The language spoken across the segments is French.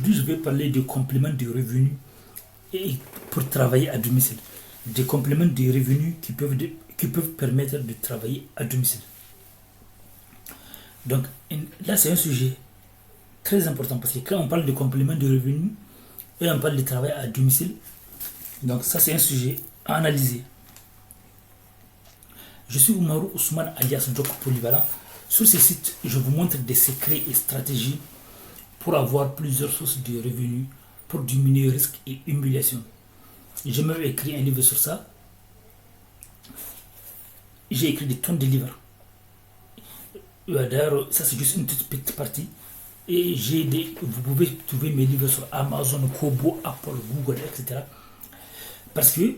Aujourd'hui, je vais parler de compléments de revenus et pour travailler à domicile. Des compléments de revenus qui peuvent permettre de travailler à domicile. Donc là, c'est un sujet très important parce que quand on parle de compléments de revenus et on parle de travail à domicile, donc ça, c'est un sujet à analyser. Je suis Oumarou Ousmane alias Doc Polyvalent. Sur ce site, je vous montre des secrets et stratégies pour avoir plusieurs sources de revenus, pour diminuer risques et humiliation. J'ai même écrit un livre sur ça. J'ai écrit des tonnes de livres. D'ailleurs, ça c'est juste une toute petite partie. Et vous pouvez trouver mes livres sur Amazon, Kobo, Apple, Google, etc. Parce que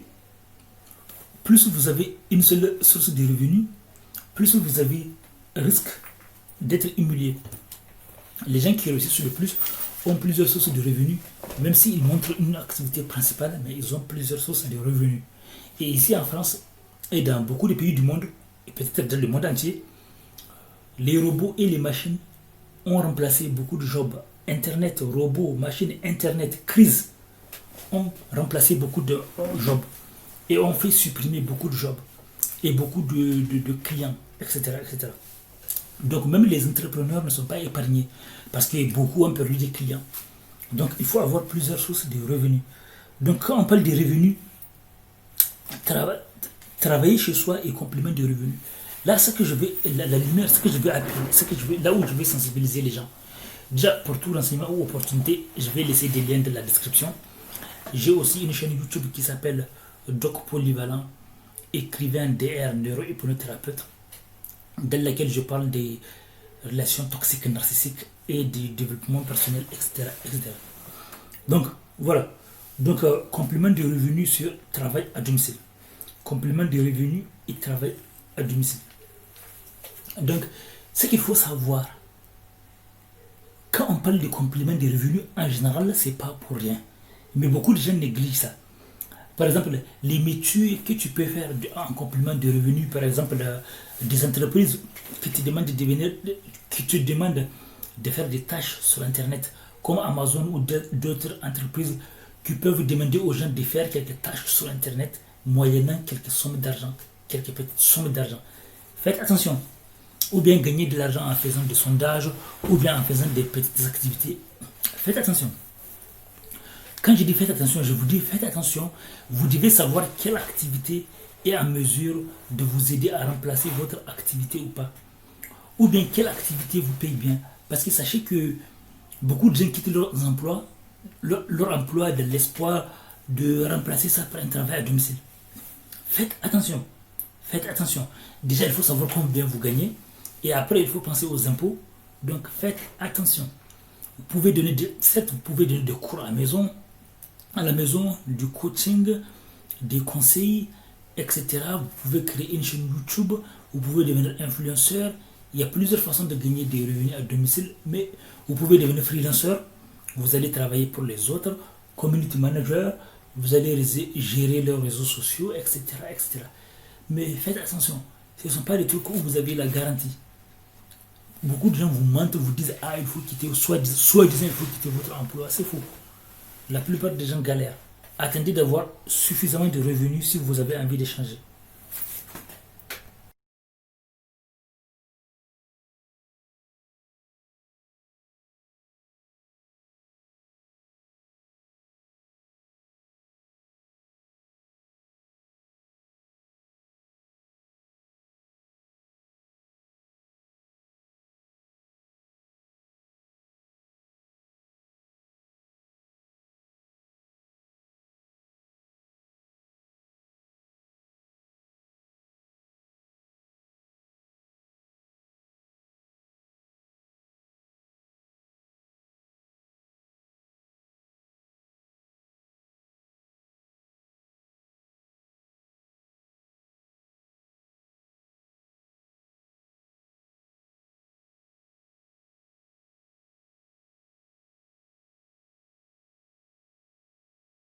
plus vous avez une seule source de revenus, plus vous avez risque d'être humilié. Les gens qui réussissent le plus ont plusieurs sources de revenus, même s'ils montrent une activité principale, mais ils ont plusieurs sources de revenus. Et ici en France, et dans beaucoup de pays du monde, et peut-être dans le monde entier, les robots et les machines ont remplacé beaucoup de jobs. Internet, robots, machines, Internet, crise ont remplacé beaucoup de jobs et ont fait supprimer beaucoup de jobs et beaucoup de clients, etc., etc. Donc même les entrepreneurs ne sont pas épargnés parce que beaucoup ont perdu des clients. Donc il faut avoir plusieurs sources de revenus. Donc quand on parle de revenus, travailler chez soi est complément de revenus. Là, ce que je vais, la lumière, ce que je vais appeler, là où je vais sensibiliser les gens. Déjà, pour tout renseignement ou opportunité, je vais laisser des liens dans la description. J'ai aussi une chaîne YouTube qui s'appelle Doc Polyvalent, écrivain DR, neurohypnothérapeute, dans laquelle je parle des relations toxiques narcissiques et du développement personnel, etc. etc. Donc, voilà. Donc, complément de revenus sur travail à domicile. Complément de revenus et travail à domicile. Donc, ce qu'il faut savoir, quand on parle de complément de revenus, en général, c'est pas pour rien. Mais beaucoup de gens négligent ça. Par exemple, les métiers que tu peux faire en complément de revenus, par exemple, des entreprises qui te demandent de faire des tâches sur Internet, comme Amazon ou d'autres entreprises qui peuvent demander aux gens de faire quelques tâches sur Internet, moyennant quelques sommes d'argent, quelques petites sommes d'argent. Faites attention. Ou bien gagner de l'argent en faisant des sondages, ou bien en faisant des petites activités. Faites attention. Quand je dis faites attention, je vous dis faites attention. Vous devez savoir quelle activité est en mesure de vous aider à remplacer votre activité ou pas. Ou bien quelle activité vous paye bien. Parce que sachez que beaucoup de gens quittent leur emploi dans l'espoir de remplacer ça par un travail à domicile. Faites attention. Faites attention. Déjà, il faut savoir combien vous gagnez. Et après, il faut penser aux impôts. Donc, faites attention. Vous pouvez donner des cours à la maison, du coaching, des conseils, etc. Vous pouvez créer une chaîne YouTube. Vous pouvez devenir influenceur. Il y a plusieurs façons de gagner des revenus à domicile. Mais vous pouvez devenir freelanceur. Vous allez travailler pour les autres. Community manager. Vous allez gérer leurs réseaux sociaux, etc., etc. Mais faites attention, ce ne sont pas des trucs où vous avez la garantie. Beaucoup de gens vous mentent, vous disent il faut quitter, soit disant il faut quitter votre emploi. C'est faux. La plupart des gens galèrent. Attendez d'avoir suffisamment de revenus si vous avez envie de changer.